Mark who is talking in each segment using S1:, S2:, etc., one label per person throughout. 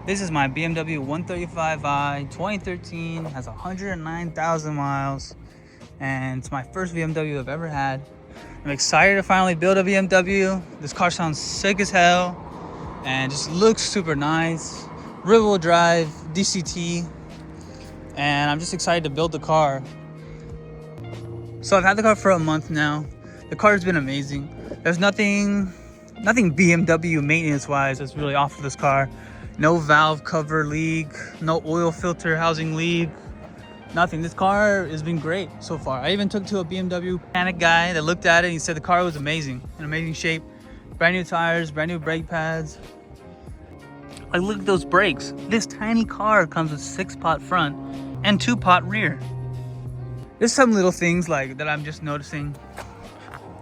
S1: This is my BMW 135i 2013, has 109,000 miles, and it's my first BMW I've ever had. I'm excited to finally build a BMW. This car sounds sick as hell and just looks super nice. Rear-wheel drive, DCT, and I'm just excited to build the car. So I've had the car for a month now. The car has been amazing. There's nothing BMW maintenance-wise that's really off of this car. No valve cover leak, no oil filter housing leak, nothing. This car has been great so far. I even took to a BMW mechanic guy that looked at it and he said the car was amazing, in amazing shape. Brand new tires, brand new brake pads. Like, look at those brakes. This tiny car comes with 6-pot front and 2-pot rear. There's some little things like that I'm just noticing.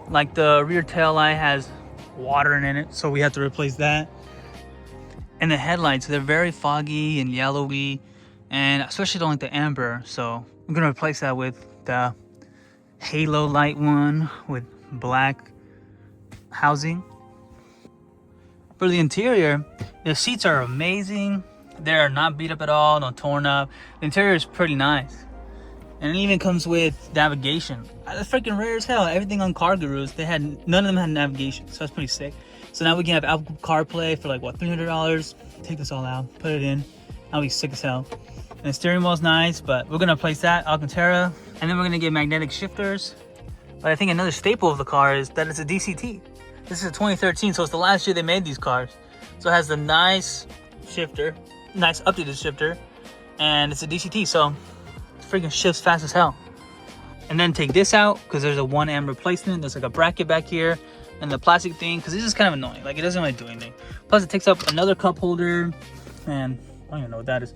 S1: Like the rear tail light has water in it, so we have to replace that. And the headlights, they're very foggy and yellowy, and especially don't like the amber, so I'm gonna replace that with the halo light one with black housing. For the interior, the seats are amazing. They're not beat up at all, no torn up. The interior is pretty nice. And it even comes with navigation. That's freaking rare as hell. Everything on Car Gurus, none of them had navigation, so that's pretty sick. So now we can have Apple CarPlay for like, what, $300? Take this all out, put it in. That'll be sick as hell. And the steering wheel's nice, but we're gonna replace that, Alcantara. And then we're gonna get magnetic shifters. But I think another staple of the car is that it's a DCT. This is a 2013, so it's the last year they made these cars. So it has the nice shifter, nice updated shifter, and it's a DCT, so it freaking shifts fast as hell. And then take this out, because there's a 1M replacement. There's like a bracket back here, and the plastic thing, because this is kind of annoying. Like, it doesn't really do anything. Plus, it takes up another cup holder, and I don't even know what that is.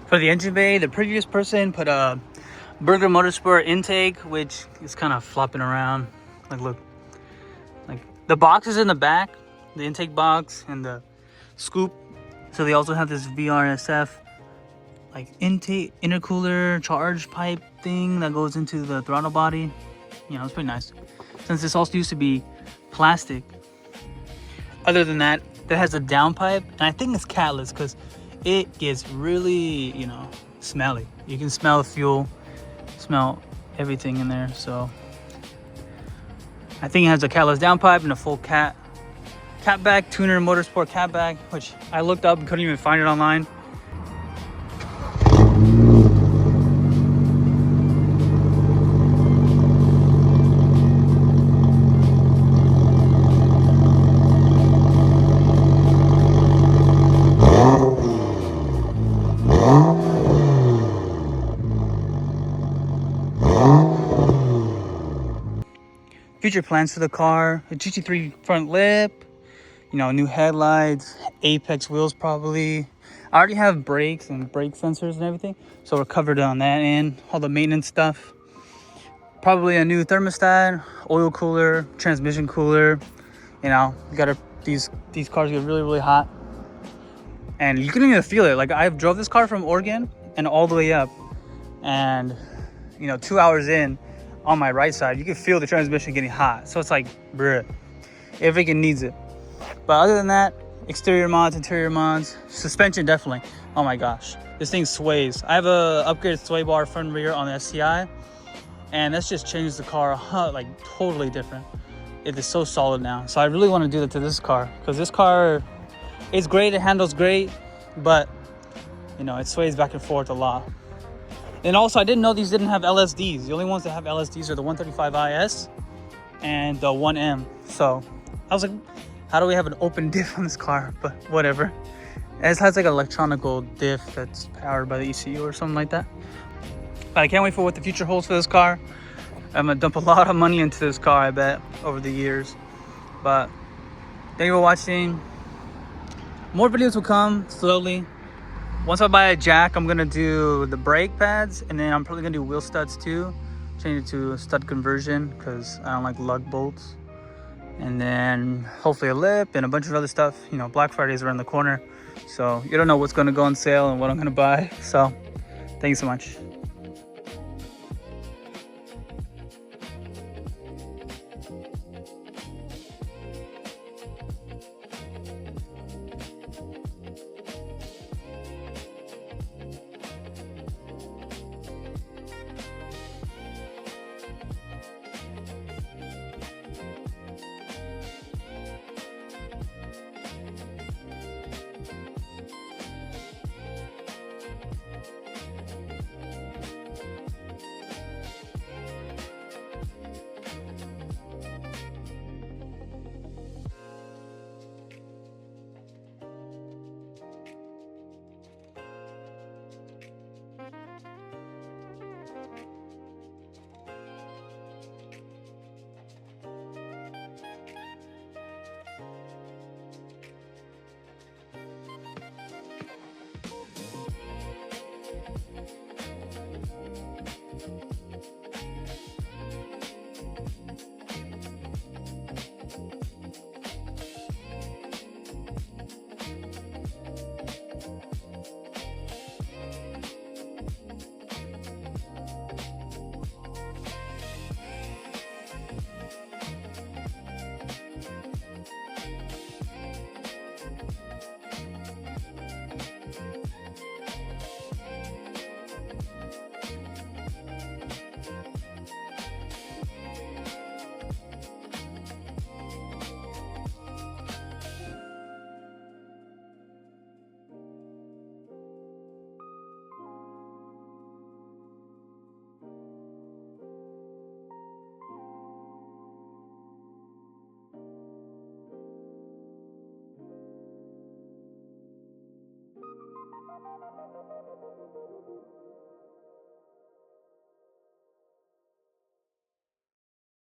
S1: For the engine bay, the previous person put a Burger Motorsport intake, which is kind of flopping around. Like, look. Like, the box is in the back, the intake box and the scoop. So they also have this VRSF, like, intake intercooler charge pipe thing that goes into the throttle body. You know, it's pretty nice. Since this also used to be plastic. Other than that, that has a downpipe, and I think it's catless because it gets really, you know, smelly. You can smell the fuel, smell everything in there. So I think it has a catless downpipe and a full catback, tuner motorsport catback, which I looked up and couldn't even find it online. Future plans for the car: a GT3 front lip, you know, new headlights, Apex wheels probably. I already have brakes and brake sensors and everything, so we're covered on that end. All the maintenance stuff. Probably a new thermostat, oil cooler, transmission cooler. You know, these cars get really, really hot, and you can even feel it. Like, I drove this car from Oregon and all the way up, and you know, 2 hours in, on my right side, you can feel the transmission getting hot. So it's like, bruh, it freaking needs it. But other than that, exterior mods, interior mods, suspension definitely. Oh my gosh, this thing sways. I have a upgraded sway bar front and rear on the SCI, and that's just changed the car like totally different. It is so solid now. So I really want to do that to this car, because this car is great, it handles great, but you know, it sways back and forth a lot. And also, I didn't know these didn't have LSDs. The only ones that have LSDs are the 135IS and the 1M. So I was like, how do we have an open diff on this car? But whatever. It has like an electronical diff that's powered by the ECU or something like that. But I can't wait for what the future holds for this car. I'm gonna dump a lot of money into this car, I bet, over the years. But thank you for watching. More videos will come slowly. Once I buy a jack, I'm gonna do the brake pads, and then I'm probably gonna do wheel studs too. Change it to a stud conversion because I don't like lug bolts. And then hopefully a lip and a bunch of other stuff. You know, Black Friday is around the corner, so you don't know what's gonna go on sale and what I'm gonna buy. So thank you so much.